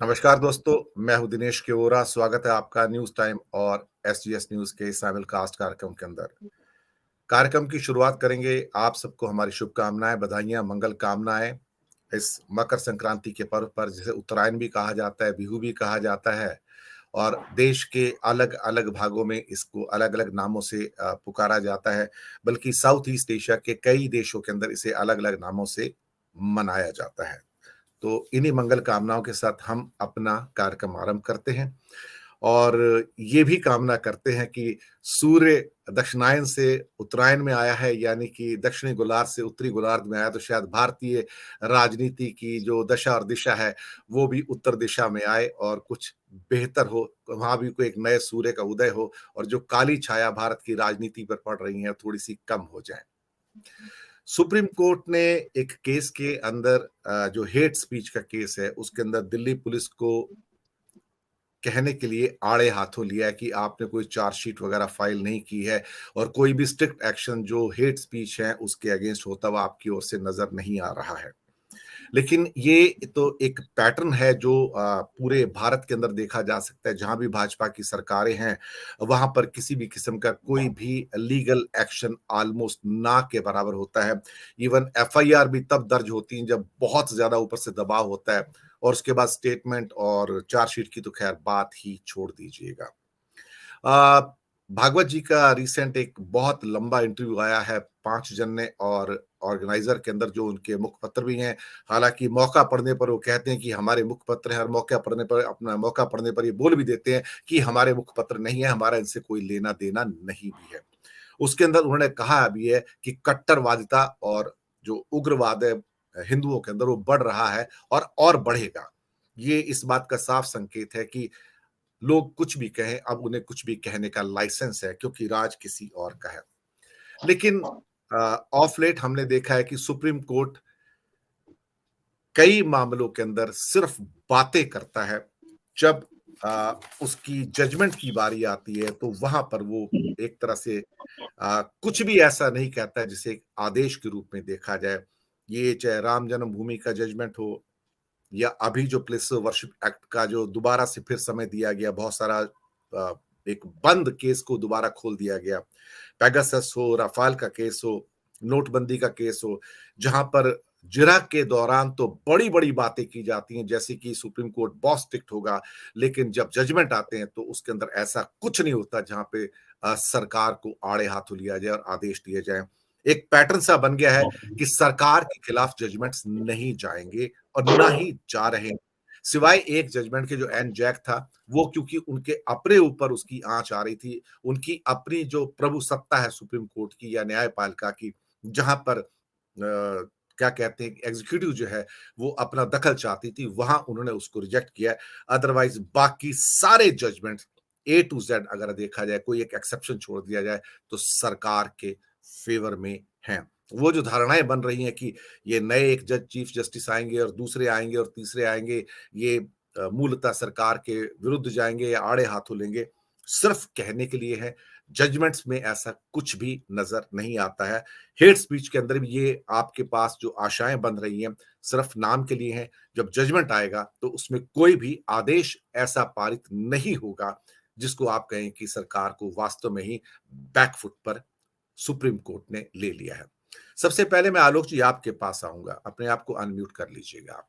नमस्कार दोस्तों, मैं हूं दिनेश केवोरा। स्वागत है आपका न्यूज टाइम और एसजीएस न्यूज के साइमलकास्ट कार्यक्रम के अंदर। कार्यक्रम की शुरुआत करेंगे। आप सबको हमारी शुभकामनाएं, बधाइयां, मंगल कामनाएं इस मकर संक्रांति के पर्व पर, जिसे उत्तरायण भी कहा जाता है, बिहू भी कहा जाता है और देश के अलग अलग भागों में इसको अलग अलग नामों से पुकारा जाता है। बल्कि साउथ ईस्ट एशिया के कई देशों के अंदर इसे अलग अलग नामों से मनाया जाता है। तो इन्हीं मंगल कामनाओं के साथ हम अपना कार्यक्रम आरंभ करते हैं और ये भी कामना करते हैं कि सूर्य दक्षिणायन से उत्तरायण में आया है, यानी कि दक्षिणी गोलार्ध से उत्तरी गोलार्ध में आया, तो शायद भारतीय राजनीति की जो दशा और दिशा है वो भी उत्तर दिशा में आए और कुछ बेहतर हो, वहां भी कोई एक नए सूर्य का उदय हो और जो काली छाया भारत की राजनीति पर पड़ रही है थोड़ी सी कम हो जाए। सुप्रीम कोर्ट ने एक केस के अंदर जो हेट स्पीच का केस है उसके अंदर दिल्ली पुलिस को कहने के लिए आड़े हाथों लिया है कि आपने कोई चार्जशीट वगैरह फाइल नहीं की है और कोई भी स्ट्रिक्ट एक्शन जो हेट स्पीच है उसके अगेंस्ट होता हुआ आपकी ओर से नजर नहीं आ रहा है। लेकिन ये तो एक पैटर्न है जो पूरे भारत के अंदर देखा जा सकता है। जहां भी भाजपा की सरकारें हैं वहां पर किसी भी किस्म का कोई भी लीगल एक्शन ऑलमोस्ट ना के बराबर होता है। इवन एफआईआर भी तब दर्ज होती है जब बहुत ज्यादा ऊपर से दबाव होता है और उसके बाद स्टेटमेंट और चार्जशीट की तो खैर बात ही छोड़ दीजिएगा। भागवत जी का रिसेंट एक बहुत लंबा इंटरव्यू आया है 5 जन ने और ऑर्गेनाइजर के अंदर जो उनके मुखपत्र भी हैं। हालांकि मौका पड़ने पर वो कहते हैं कि हमारे मुखपत्र हैं और मौका पड़ने पर अपना मौका पड़ने पर ये बोल भी देते हैं कि हमारे मुखपत्र नहीं है, हमारा इनसे कोई लेना देना नहीं भी है। उसके अंदर उन्होंने कहा भी है कि कट्टरवादिता और जो उग्रवाद है हिंदुओं के अंदर वो बढ़ रहा है और बढ़ेगा। ये इस बात का साफ संकेत है कि लोग कुछ भी कहें, अब उन्हें कुछ भी कहने का लाइसेंस है क्योंकि राज किसी और का है। लेकिन ऑफ लेट हमने देखा है कि सुप्रीम कोर्ट कई मामलों के अंदर सिर्फ बातें करता है। जब उसकी जजमेंट की बारी आती है तो वहां पर वो एक तरह से कुछ भी ऐसा नहीं कहता है जिसे एक आदेश के रूप में देखा जाए। ये चाहे राम जन्मभूमि का जजमेंट हो या अभी जो प्लेस वर्शिप एक्ट का जो दोबारा से फिर समय दिया गया, बहुत सारा एक बंद केस को दोबारा खोल दिया गया, पेगासस हो, राफाल का केस हो, नोटबंदी का केस हो, जहां पर जिरह के दौरान तो बड़ी बड़ी बातें की जाती हैं जैसे कि सुप्रीम कोर्ट बहुत स्ट्रिक्ट होगा, लेकिन जब जजमेंट आते हैं तो उसके अंदर ऐसा कुछ नहीं होता जहां पे सरकार को आड़े हाथों लिया जाए और आदेश दिए जाए। एक पैटर्न सा बन गया है कि सरकार के खिलाफ जजमेंट्स नहीं जाएंगे और ना ही जा रहे हैं। सिवाय एक जजमेंट के जो एन जैक था, वो क्योंकि उनके अपने ऊपर उसकी आंच आ रही थी, उनकी अपनी जो प्रभु सत्ता है सुप्रीम कोर्ट की या न्यायपालिका की, जहां पर क्या कहते हैं एग्जीक्यूटिव जो है वो अपना दखल चाहती थी, वहां उन्होंने उसको रिजेक्ट किया। अदरवाइज बाकी सारे जजमेंट ए टू जेड अगर देखा जाए, कोई एक एक्सेप्शन छोड़ दिया जाए, तो सरकार के फेवर में हैं। वो जो धारणाएं बन रही हैं कि ये नए एक जज चीफ जस्टिस आएंगे और दूसरे आएंगे और तीसरे आएंगे, ये मूलतः सरकार के विरुद्ध जाएंगे या आड़े हाथों लेंगे, सिर्फ कहने के लिए है। जजमेंट्स में ऐसा कुछ भी नजर नहीं आता है। हेट स्पीच के अंदर भी ये आपके पास जो आशाएं बन रही हैं सिर्फ नाम के लिए हैं। जब जजमेंट आएगा तो उसमें कोई भी आदेश ऐसा पारित नहीं होगा जिसको आप कहें कि सरकार को वास्तव में ही बैकफुट पर सुप्रीम कोर्ट ने ले लिया है। सबसे पहले मैं आलोक जी आपके पास आऊंगा, अपने आप को अनम्यूट कर लीजिएगा आप।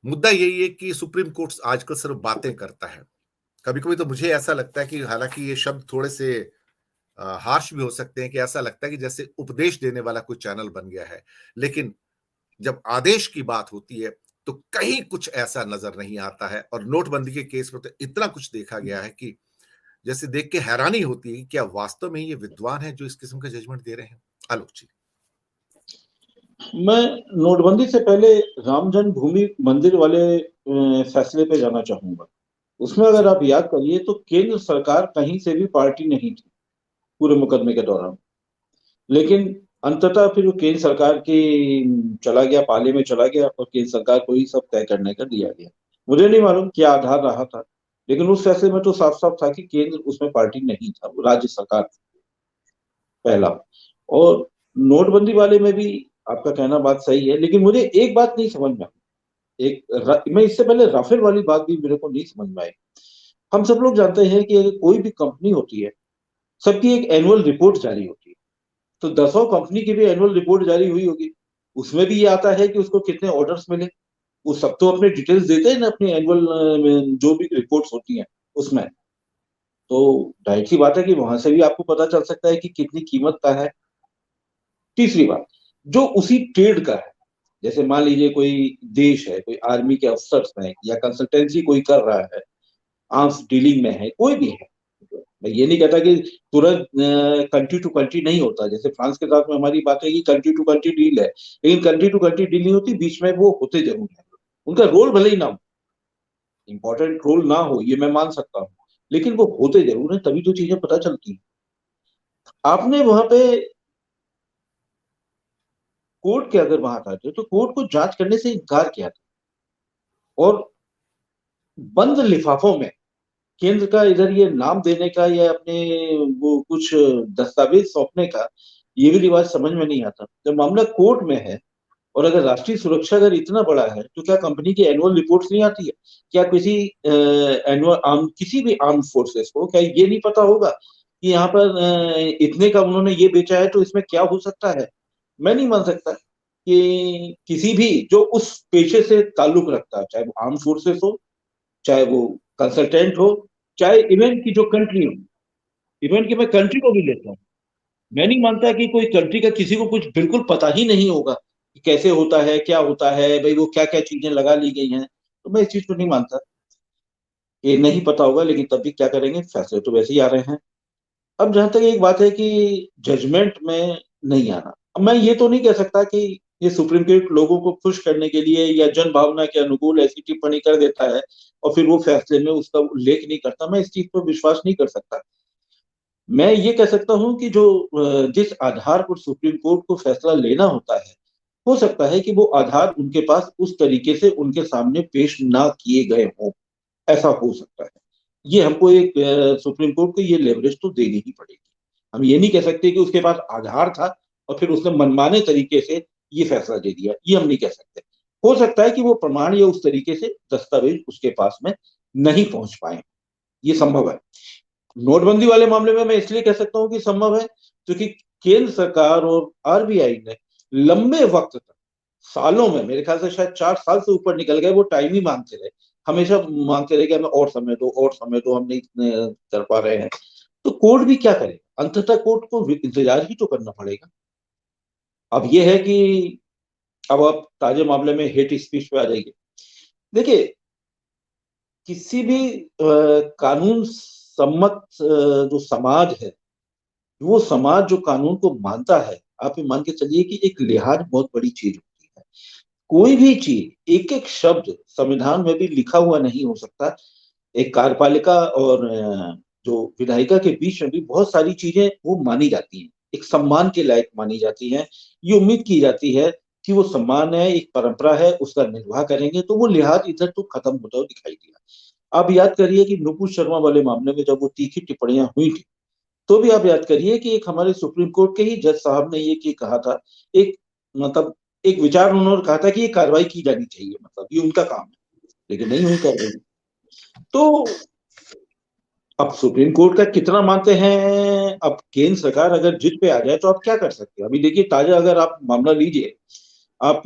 मुद्दा यही है कि सुप्रीम कोर्ट आजकल सिर्फ बातें करता है। कभी कभी तो मुझे ऐसा लगता है कि हालांकि ये शब्द थोड़े से हार्श भी हो सकते हैं, कि ऐसा लगता है कि जैसे उपदेश देने वाला कोई चैनल बन गया है, लेकिन जब आदेश की बात होती है तो कहीं कुछ ऐसा नजर नहीं आता है। और नोटबंदी के केस में तो इतना कुछ देखा गया है कि जैसे देख के हैरानी होती है कि क्या वास्तव में ये विद्वान है जो इस किस्म का जजमेंट दे रहे हैं। आलोक जी। मैं नोटबंदी से पहले राम जन्मभूमि मंदिर वाले फैसले पे जाना चाहूंगा। उसमें अगर आप याद करिए तो केंद्र सरकार कहीं से भी पार्टी नहीं थी पूरे मुकदमे के दौरान, लेकिन अंततः फिर वो केंद्र सरकार की चला गया, पाले में चला गया और केंद्र सरकार को ही सब तय करने का दिया गया। मुझे नहीं मालूम क्या आधार रहा था, लेकिन उस फैसले में तो साफ साफ था कि केंद्र उसमें पार्टी नहीं था, वो राज्य सरकार थी, पहला। और नोटबंदी वाले में भी आपका कहना बात सही है, लेकिन मुझे एक बात नहीं समझ में आई। मैं इससे पहले राफेल वाली बात भी मेरे को नहीं समझ में आई। हम सब लोग जानते हैं कि अगर कोई भी कंपनी होती है, सबकी एक एनुअल रिपोर्ट जारी होती है। तो दसों कंपनी की भी एनुअल रिपोर्ट जारी हुई होगी। उसमें भी ये आता है कि उसको कितने ऑर्डर्स मिले। वो सब तो अपने डिटेल्स देते हैं ना अपनी एनुअल जो भी रिपोर्ट्स होती हैं उसमें। तो जाहिर सी बात है कि वहां से भी आपको पता चल सकता है कि कितनी कीमत का है। तीसरी बात, जो उसी ट्रेड का है, जैसे मान लीजिए कोई देश है, कोई आर्मी के अफसर्स हैं या कंसल्टेंसी कोई कर रहा है, आर्म्स डीलिंग में है, कोई भी है। मैं ये नहीं कहता कि तुरंत कंट्री टू कंट्री नहीं होता। जैसे फ्रांस के साथ में हमारी बात है कि कंट्री टू कंट्री डील है, लेकिन कंट्री टू कंट्री डील नहीं होती, बीच में वो होते जरूर है। उनका रोल भले ही ना हो, इंपॉर्टेंट रोल ना हो, ये मैं मान सकता हूँ, लेकिन वो होते जरूर है, तभी तो चीजें पता चलती हैं। आपने वहां पे कोर्ट के अगर वहां था तो कोर्ट को जांच करने से इनकार किया था, और बंद लिफाफों में केंद्र का इधर ये नाम देने का या अपने वो कुछ दस्तावेज सौंपने का, ये भी रिवाज समझ में नहीं आता। जब मामला कोर्ट में है, और अगर राष्ट्रीय सुरक्षा अगर इतना बड़ा है, तो क्या कंपनी की एनुअल रिपोर्ट्स नहीं आती है? क्या किसी एनुअल आर्म किसी भी आर्म फोर्सेस को क्या ये नहीं पता होगा कि यहाँ पर इतने का उन्होंने ये बेचा है, तो इसमें क्या हो सकता है? मैं नहीं मान सकता कि किसी भी जो उस पेशे से ताल्लुक रखता है, चाहे वो आर्म फोर्सेस हो, चाहे वो कंसल्टेंट हो, चाहे इवन की जो कंट्री हो, इवन की मैं कंट्री को भी लेता हूँ। मैं नहीं मानता कि कोई कंट्री का किसी को कुछ बिल्कुल पता ही नहीं होगा कि कैसे होता है, क्या होता है, भाई वो क्या क्या चीजें लगा ली गई हैं। तो मैं इस चीज को नहीं मानता, ये नहीं पता होगा, लेकिन तब भी क्या करेंगे, फैसले तो वैसे ही आ रहे हैं। अब जहां तक एक बात है कि जजमेंट में नहीं आना, अब मैं ये तो नहीं कह सकता कि ये सुप्रीम कोर्ट लोगों को खुश करने के लिए या जन भावना के अनुकूल ऐसी टिप्पणी कर देता है और फिर वो फैसले में उसका उल्लेख नहीं करता। मैं इस चीज पर विश्वास नहीं कर सकता। मैं ये कह सकता हूं कि जो जिस आधार पर सुप्रीम कोर्ट को फैसला लेना होता है, हो सकता है कि वो आधार उनके पास उस तरीके से उनके सामने पेश ना किए गए हों। ऐसा हो सकता है। ये हमको एक सुप्रीम कोर्ट को ये लेवरेज तो देनी ही पड़ेगी। हम ये नहीं कह सकते कि उसके पास आधार था और फिर उसने मनमाने तरीके से ये फैसला दे दिया, ये हम नहीं कह सकते। हो सकता है कि वो प्रमाण या उस तरीके से दस्तावेज उसके पास में नहीं पहुंच पाए, ये संभव है। नोटबंदी वाले मामले में मैं इसलिए कह सकता हूं कि संभव है क्योंकि केंद्र सरकार और आरबीआई ने लंबे वक्त तक, सालों में, मेरे ख्याल से शायद 4 साल से ऊपर निकल गए, वो टाइम ही मांगते रहे, हमेशा मांगते रहे कि हमें और समय दो, और समय दो, हम नहीं कर पा रहे हैं। तो कोर्ट भी क्या करे, अंततः कोर्ट को इंतजार ही तो करना पड़ेगा। अब ये है कि अब आप ताजे मामले में हेट स्पीच पे आ जाइए। देखिए, किसी भी कानून सम्मत जो समाज है, वो समाज जो कानून को मानता है, आप ये मान के चलिए कि एक लिहाज बहुत बड़ी चीज होती है। कोई भी चीज, एक एक शब्द संविधान में भी लिखा हुआ नहीं हो सकता। एक कार्यपालिका और जो विधायिका के बीच में भी बहुत सारी चीजें वो मानी जाती हैं, एक सम्मान के लायक मानी जाती हैं। ये उम्मीद की जाती है कि वो सम्मान है, एक परंपरा है, उसका निर्वाह करेंगे, तो वो लिहाज इधर तो खत्म होता हुआ दिखाई दिया। आप याद करिए कि नुपुर शर्मा वाले मामले में जब वो तीखी टिप्पणियां हुई थी, तो भी आप याद करिए कि एक हमारे सुप्रीम कोर्ट के ही जज साहब ने ये की कहा था, एक मतलब एक विचार उन्होंने कहा था कि ये कार्रवाई की जानी चाहिए, मतलब ये उनका काम है, लेकिन नहीं हुई कार्रवाई। तो अब सुप्रीम कोर्ट का कितना मानते हैं? अब केंद्र सरकार अगर जिद पे आ जाए तो आप क्या कर सकते हैं? अभी देखिए, ताजा अगर आप मामला लीजिए, आप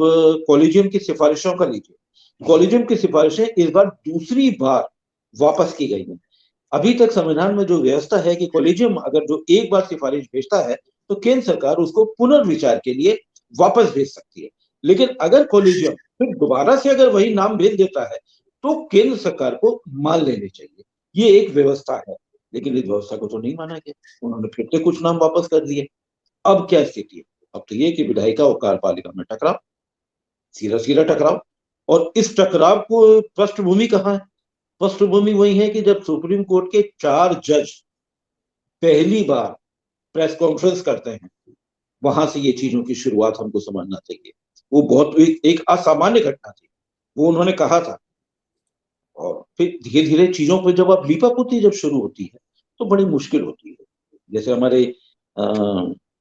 कॉलेजियम की सिफारिशों का लीजिए। कॉलेजियम की सिफारिशें इस बार दूसरी बार वापस की गई हैं। अभी तक संविधान में जो व्यवस्था है कि कॉलेजियम अगर जो एक बार सिफारिश भेजता है, तो केंद्र सरकार उसको पुनर्विचार के लिए वापस भेज सकती है। लेकिन अगर कॉलेजियम फिर दोबारा से अगर वही नाम भेज देता है, तो केंद्र सरकार को मान लेने चाहिए। ये एक व्यवस्था है, लेकिन इस व्यवस्था को तो नहीं माना गया, उन्होंने फिर से कुछ नाम वापस कर दिए। अब क्या स्थिति है? अब तो ये कि विधायिका और कार्यपालिका में टकराव, सीधा सीधा टकराव। और इस टकराव को पृष्ठभूमि कहाँ है? पृष्ठभूमि वही है कि जब सुप्रीम कोर्ट के 4 जज पहली बार प्रेस कॉन्फ्रेंस करते हैं, वहां से ये चीजों की शुरुआत हमको समझना चाहिए। वो बहुत एक असामान्य घटना थी, वो उन्होंने कहा था। और फिर धीरे धीरे चीजों पर जब आप लीपापोती जब शुरू होती है, तो बड़ी मुश्किल होती है। जैसे हमारे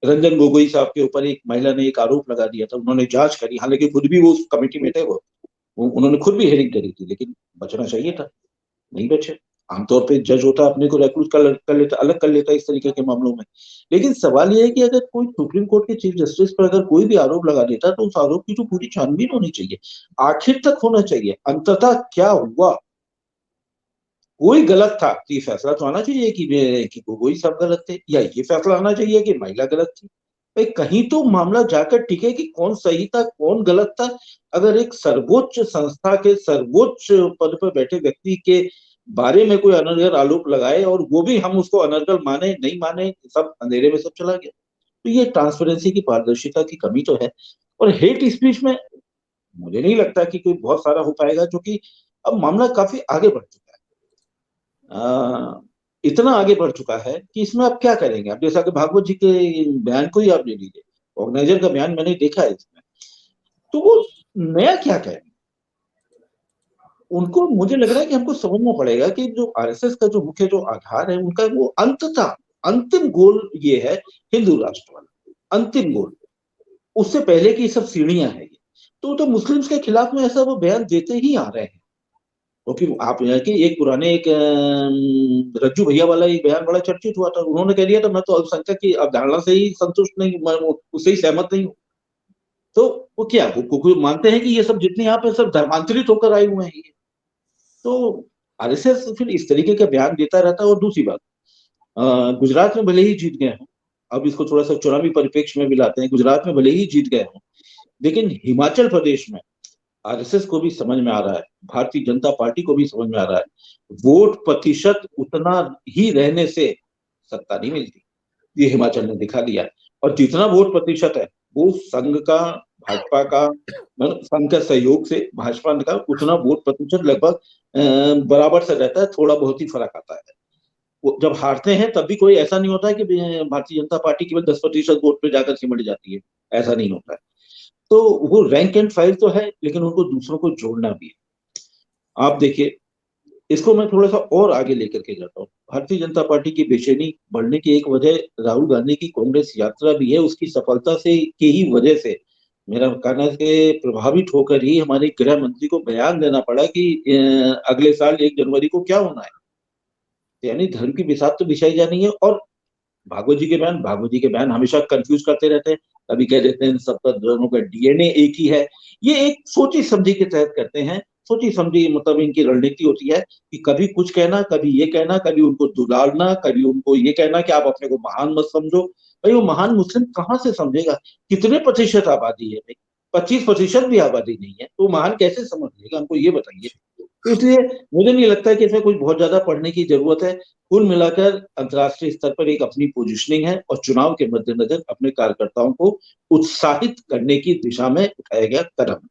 रंजन गोगोई साहब के ऊपर एक महिला ने एक आरोप लगा दिया था, उन्होंने जांच करी, हालांकि खुद भी वो उस कमेटी में थे, उन्होंने खुद भी हेयरिंग करी थी, लेकिन बचना चाहिए था, नहीं बचे। आमतौर पे जज होता अपने को रिक्रूट कर लेता, अलग कर लेता इस तरीके के मामलों में। लेकिन सवाल यह है कि अगर कोई सुप्रीम कोर्ट के चीफ जस्टिस पर अगर कोई भी आरोप लगा देता तो उस आरोप की तो पूरी छानबीन होनी चाहिए, आखिर तक होना चाहिए, अंततः क्या हुआ, कोई गलत था तो ये फैसला तो आना चाहिए कि गोगोई साहब गलत थे, या ये फैसला आना चाहिए कि महिला गलत थी। भाई कहीं तो मामला जाकर टिके कि कौन सही था कौन गलत था। अगर एक सर्वोच्च संस्था के सर्वोच्च पद पर बैठे व्यक्ति के बारे में कोई अनर्गल आरोप लगाए और वो भी हम उसको अनर्गल माने नहीं माने, सब अंधेरे में सब चला गया, तो ये ट्रांसपेरेंसी की, पारदर्शिता की कमी तो है। और हेट स्पीच में मुझे नहीं लगता कि कोई बहुत सारा हो पाएगा, क्योंकि अब मामला काफी आगे बढ़ चुका है, इतना आगे बढ़ चुका है कि इसमें आप क्या करेंगे। आप जैसा कि भागवत जी के बयान को ही आप ले लीजिए, ऑर्गेनाइजर का बयान मैंने देखा है इसमें, तो वो नया क्या कहें उनको। मुझे लग रहा है कि हमको समझना पड़ेगा कि जो आरएसएस का जो मुख्य जो आधार है उनका, वो अंततः अंतिम गोल ये है हिंदू राष्ट्र वाला अंतिम गोल, उससे पहले की सब सीढ़ियां हैं ये। तो मुस्लिम्स के खिलाफ में ऐसा वो बयान देते ही आ रहे हैं, क्योंकि आप यहाँ के एक पुराने एक रज्जू भैया वाला एक बयान बड़ा चर्चित हुआ था, उन्होंने कह दिया था मैं तो अल्पसंख्यक की अवधारणा से ही संतुष्ट नहीं, मैं उससे ही सहमत नहीं हूँ। तो वो क्या वो मानते हैं कि ये सब जितने यहाँ पे सब धर्मांतरित होकर आए हुए हैं ये। तो आरएसएस फिर इस तरीके का बयान देता रहता है। और दूसरी बात, गुजरात में भले ही जीत गए हों, अब इसको थोड़ा सा चुनावी परिप्रेक्ष्य में भी लाते हैं, गुजरात में भले ही जीत गए हों, लेकिन हिमाचल प्रदेश में आरएसएस को भी समझ में आ रहा है, भारतीय जनता पार्टी को भी समझ में आ रहा है, वोट प्रतिशत उतना ही रहने से सत्ता नहीं मिलती, ये हिमाचल ने दिखा दिया। और जितना वोट प्रतिशत है वो संघ का, भाजपा का, मतलब संघ के सहयोग से भाजपा का उतना वोट प्रतिशत लगभग बराबर से रहता है, थोड़ा बहुत ही फर्क आता है। वो जब हारते हैं तब भी कोई ऐसा नहीं होता है कि भारतीय जनता पार्टी केवल 10% वोट पे जाकर सिमट जाती है, ऐसा नहीं होता है। तो वो रैंक एंड फाइल तो है, लेकिन उनको दूसरों को जोड़ना भी है। आप देखिए, इसको मैं थोड़ा सा और आगे लेकर के जाता हूँ। भारतीय जनता पार्टी की बेचैनी बढ़ने की एक वजह राहुल गांधी की कांग्रेस यात्रा भी है, उसकी सफलता से की ही वजह से मेरा कहना है कि प्रभावित होकर ही हमारे गृह मंत्री को बयान देना पड़ा कि अगले साल 1 जनवरी को क्या होना है, यानी धर्म की बिसात तो बिछाई जानी है। और भागवत जी के बयान हमेशा कंफ्यूज करते रहते हैं, कभी कह देते हैं सबका दोनों का डीएनए एक ही है। ये एक सोची समझी के तहत करते हैं, सोची समझी मतलब इनकी रणनीति होती है कि कभी कुछ कहना, कभी ये कहना, कभी उनको दुलारना, कभी उनको ये कहना कि आप अपने को महान मत समझो। भाई वो महान मुस्लिम कहाँ से समझेगा, कितने प्रतिशत आबादी है भाई, 25% भी आबादी नहीं है, तो महान कैसे समझ लेगा, हमको ये बताइए। तो इसलिए मुझे नहीं लगता है कि इसमें कुछ बहुत ज्यादा पढ़ने की जरूरत है। कुल मिलाकर अंतर्राष्ट्रीय स्तर पर एक अपनी पोजीशनिंग है और चुनाव के मद्देनजर अपने कार्यकर्ताओं को उत्साहित करने की दिशा में उठाया गया कदम।